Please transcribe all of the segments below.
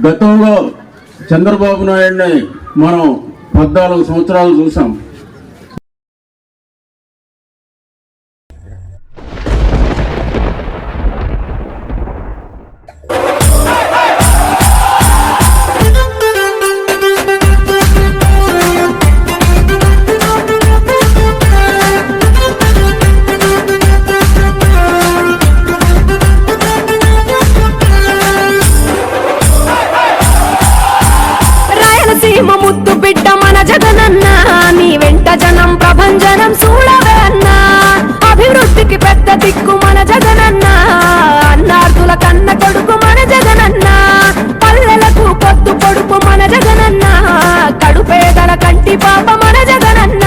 గతంలో చంద్రబాబు నాయుడిని మనం 14 సంవత్సరాలు చూసాం. ముద్దు బిడ్డ మన జగనన్న, నీ వెంట జనం ప్రభంజనం చూడవే అన్నా. అభివృద్ధికి పెద్ద దిక్కు మన జగనన్న, అన్నార్థుల కన్న కొడుకు మన జగనన్న. పల్లెలకు పొద్దు పొడుపు మన జగనన్న, కడుపేదల కంటి పాప మన జగనన్న.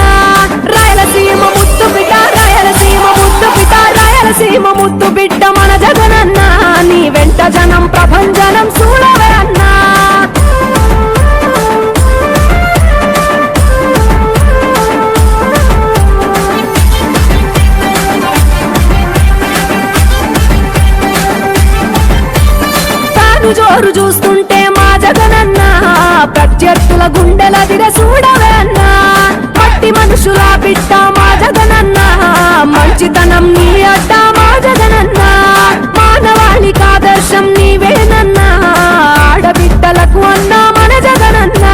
రాయలసీమ ముద్దు బిడ్డ, రాయలసీమ ముద్దు బిడ్డ, రాయలసీమ ముద్దు బిడ్డ మన జగనన్న, నీ వెంట జనం ప్రభంజనం చూడవే అన్నా. జోరు చూస్తుంటే మా జగనన్న, ప్రత్యర్థుల గుండెల దిగ చూడవే అన్నా. పట్టి మనుషుల బిడ్డ మా జగనన్న, మంచితనం నీ అడ్డ మా జగనన్న. మానవాళికి ఆదర్శం నీవేనన్నా, ఆడబిడ్డలకు అన్న మన జగనన్న.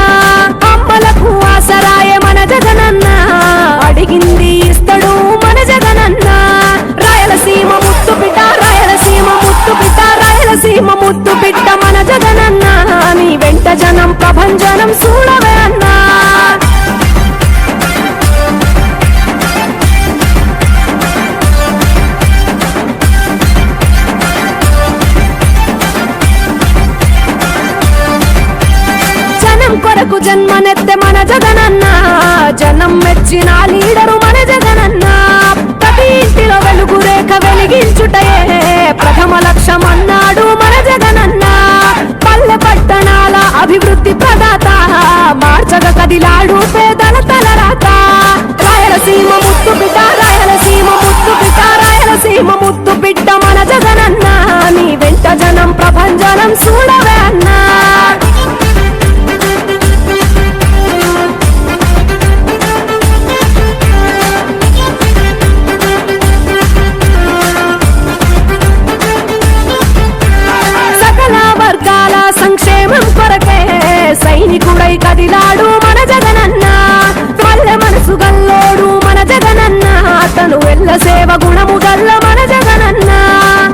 అమ్మలకు ఆసరాయ మన జగనన్న, అడిగింది ఇస్తడు మన జగనన్న. రాయలసీమ ముద్దు బిడ్డ, రాయలసీమ ముద్దు బిడ్డ, రాయలసీమ ముద్దు బిడ్డ మన జగనన్న, నీ వెంట జనం ప్రభంజనం చూడవే అన్నా. జనం కొరకు జన్మనెత్తే మన జగనన్న, జనం మెచ్చిన లీడరు మన జగనన్న. ప్రతి ఇంటిలో వెలుగు రేఖ వెలిగించుటయే ప్రథమ లక్ష్యం అన్నాడు మన జగనన్న. పల్లె పట్టణాల అభివృద్ధి ప్రదాత, మార్చగ కదిలాడు పేదల తలరాత. రాయలసీమ ముద్దు బిడ్డ, రాయలసీమ ముద్దు బిడ్డ, రాయలసీమ ముద్దు బిడ్డ మన జగనన్న, నీ వెంట జనం ప్రభంజనం చూడవే అన్నా. సంక్షేమం కొరకే సైనికుడై కదిలాడు మన జగనన్న. పల్లె మనసు గల్లోడు మన జగనన్న, అతను ఎల్ల సేవ గుణము గల్ల మన జగనన్న.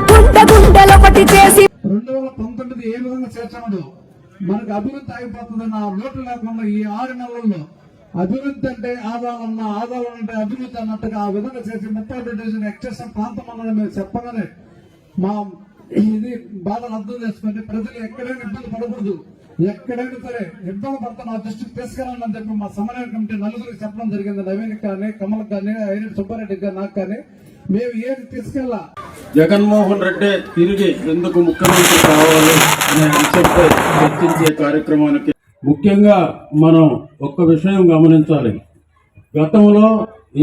గుండె గుండెలొకటి చేసి 2019 ఏ విధంగా చేర్చమడు మనకు అభివృద్ధి అయిపోతుందన్న లోటు లేకుండా ఈ 6 నెలల్లో అభివృద్ధి అంటే ఆదాలన్న, ఆదాయం అంటే అభివృద్ధి అన్నట్టుగా ఆ విధంగా చేసి 32 డివిజన్ ఎక్స్టెన్షన్ ప్రాంతం అన్నది మేము చెప్పగానే మా ఇది బాధను అర్థం చేసుకుని ప్రజలు ఎక్కడైనా ఇబ్బంది పడకూడదు, ఎక్కడైనా సరే ఇబ్బంది పడతా నా దృష్టికి తీసుకురాలని అని చెప్పి మా సమన్వయ కమిటీ నలుగురికి చెప్పడం జరిగింది. నవీన్ కానీ, కమల్ కానీ, ఐరెడ్డి సుబ్బారెడ్డి కానీ, నాకు కానీ మేము ఏది తీసుకెళ్ళా. జగన్మోహన్ రెడ్డి తిరిగి ఎందుకు ముఖ్యమంత్రి కావాలి అనే అంశంపై చర్చించే కార్యక్రమానికి ముఖ్యంగా మనం ఒక్క విషయం గమనించాలి. గతంలో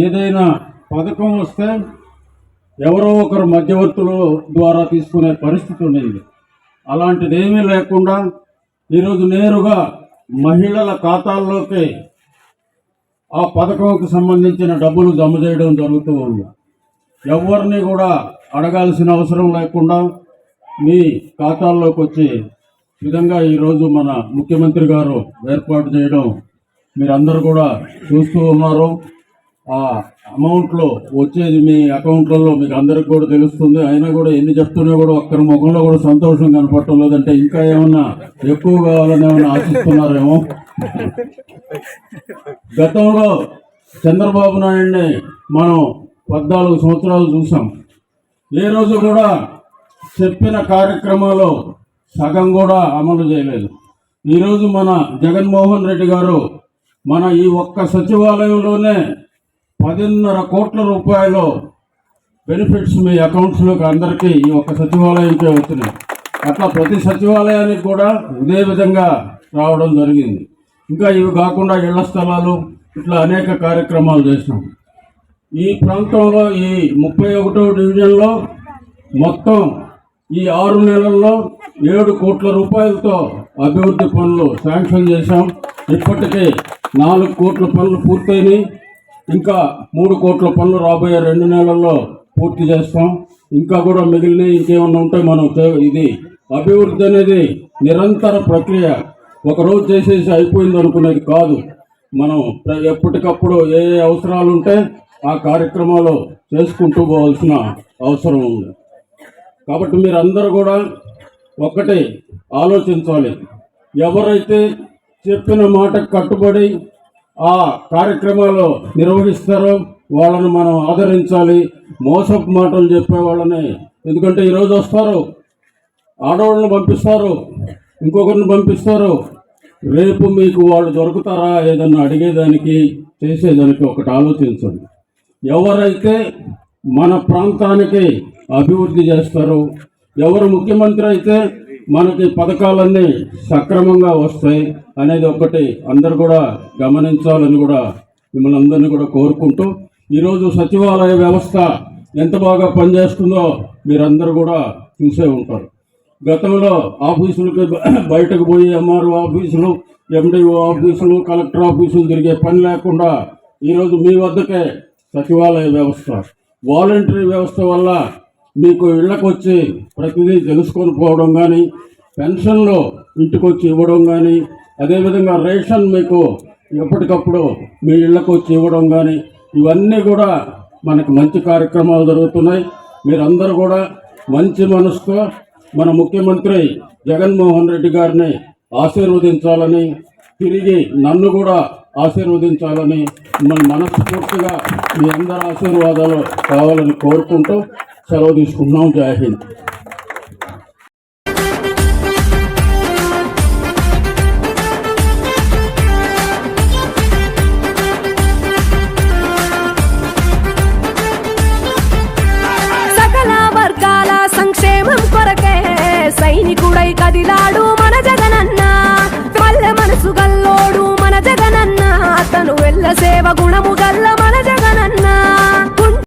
ఏదైనా పథకం వస్తే ఎవరో ఒకరు మధ్యవర్తుల ద్వారా తీసుకునే పరిస్థితి ఉండేది. అలాంటిది ఏమీ లేకుండా ఈరోజు నేరుగా మహిళల ఖాతాల్లోకి ఆ పథకంకు సంబంధించిన డబ్బులు జమ చేయడం జరుగుతూ ఉంది. ఎవరిని కూడా అడగాల్సిన అవసరం లేకుండా మీ ఖాతాల్లోకి వచ్చే విధంగా ఈరోజు మన ముఖ్యమంత్రి గారు ఏర్పాటు చేయడం మీరందరూ కూడా చూస్తూ ఉన్నారు. ఆ అమౌంట్లో వచ్చేది మీ అకౌంట్లలో మీకు అందరికి కూడా తెలుస్తుంది. అయినా కూడా ఎన్ని చెప్తున్నా కూడా ఒక్కరి ముఖంలో కూడా సంతోషం కనపడటం లేదంటే ఇంకా ఏమన్నా ఎక్కువ కావాలని ఏమన్నా ఆశిస్తున్నారేమో. గతంలో చంద్రబాబు నాయుడిని మనం 14 సంవత్సరాలు చూసాం. ఏ రోజు కూడా చెప్పిన కార్యక్రమాలు సగం కూడా అమలు చేయలేదు. ఈరోజు మన జగన్మోహన్ రెడ్డి గారు మన ఈ ఒక్క సచివాలయంలోనే 10.5 కోట్ల రూపాయలు బెనిఫిట్స్ మీ అకౌంట్స్లోకి అందరికీ ఈ ఒక్క సచివాలయంకే వచ్చినాయి. అట్లా ప్రతి సచివాలయానికి కూడా ఇదే విధంగా రావడం జరిగింది. ఇంకా ఇవి కాకుండా ఇళ్ల స్థలాలు ఇట్లా అనేక కార్యక్రమాలు చేసినాం. ఈ ప్రాంతంలో ఈ 31వ డివిజన్లో మొత్తం ఈ 6 నెలల్లో 7 కోట్ల రూపాయలతో అభివృద్ధి పనులు శాంక్షన్ చేశాం. ఇప్పటికే 4 కోట్ల పనులు పూర్తయినాయి. ఇంకా 3 కోట్ల పనులు రాబోయే 2 నెలల్లో పూర్తి చేస్తాం. ఇంకా కూడా మిగిలినవి ఇంకేమన్నా ఉంటే మనం ఇది అభివృద్ధి అనేది నిరంతర ప్రక్రియ. ఒకరోజు చేసేసి అయిపోయింది అనుకునేది కాదు. మనం ఎప్పటికప్పుడు ఏ అవసరాలు ఉంటే ఆ కార్యక్రమాలు చేసుకుంటూ పోవాల్సిన అవసరం ఉంది. కాబట్టి మీరందరూ కూడా ఒక్కటి ఆలోచించాలి. ఎవరైతే చెప్పిన మాటకు కట్టుబడి ఆ కార్యక్రమాలు నిర్వహిస్తారో వాళ్ళని మనం ఆదరించాలి. మోసపు మాటలు చెప్పే వాళ్ళని, ఎందుకంటే ఈరోజు వస్తారు, ఆడవాళ్ళని పంపిస్తారు, ఇంకొకరిని పంపిస్తారు, రేపు మీకు వాళ్ళు దొరుకుతారా ఏదన్నా అడిగేదానికి చేసేదానికి ఒకటి ఆలోచించండి. ఎవరైతే మన ప్రాంతానికి అభివృద్ధి చేస్తారో, ఎవరు ముఖ్యమంత్రి అయితే మనకి పథకాలన్నీ సక్రమంగా వస్తాయి అనేది ఒకటి అందరు కూడా గమనించాలని కూడా మిమ్మల్ని అందరినీ కూడా కోరుకుంటూ, ఈరోజు సచివాలయ వ్యవస్థ ఎంత బాగా పనిచేస్తుందో మీరందరూ కూడా చూసే ఉంటారు. గతంలో ఆఫీసులకి బయటకు పోయి ఎంఆర్ఓ ఆఫీసులు, ఎండిఓ ఆఫీసులు, కలెక్టర్ ఆఫీసులు తిరిగే పని లేకుండా ఈరోజు మీ వద్దకే సచివాలయ వ్యవస్థ, వాలంటరీ వ్యవస్థ వల్ల మీకు ఇళ్లకు వచ్చి ప్రతిదీ తెలుసుకొని పోవడం కానీ, పెన్షన్లు ఇంటికి వచ్చి ఇవ్వడం కానీ, అదేవిధంగా రేషన్ మీకు ఎప్పటికప్పుడు మీ ఇళ్లకు వచ్చి ఇవ్వడం కానీ, ఇవన్నీ కూడా మనకు మంచి కార్యక్రమాలు జరుగుతున్నాయి. మీరందరూ కూడా మంచి మనసుతో మన ముఖ్యమంత్రి జగన్మోహన్ రెడ్డి గారిని ఆశీర్వదించాలని, తిరిగి నన్ను కూడా ఆశీర్వదించాలని మిమ్మల్ని మనస్ఫూర్తిగా మీ అందరి ఆశీర్వాదాలు కావాలని కోరుకుంటూ సెలవు తీసుకుంటున్నాం. జై హింద్. సకల వర్గాల సంక్షేమం కొరకే సైనికుడై కదిలాడు మన జగనన్న. పల్లె మనసు గల్లోడు మన జగనన్న. తను వెళ్ళ సేవ గుణము గల్ల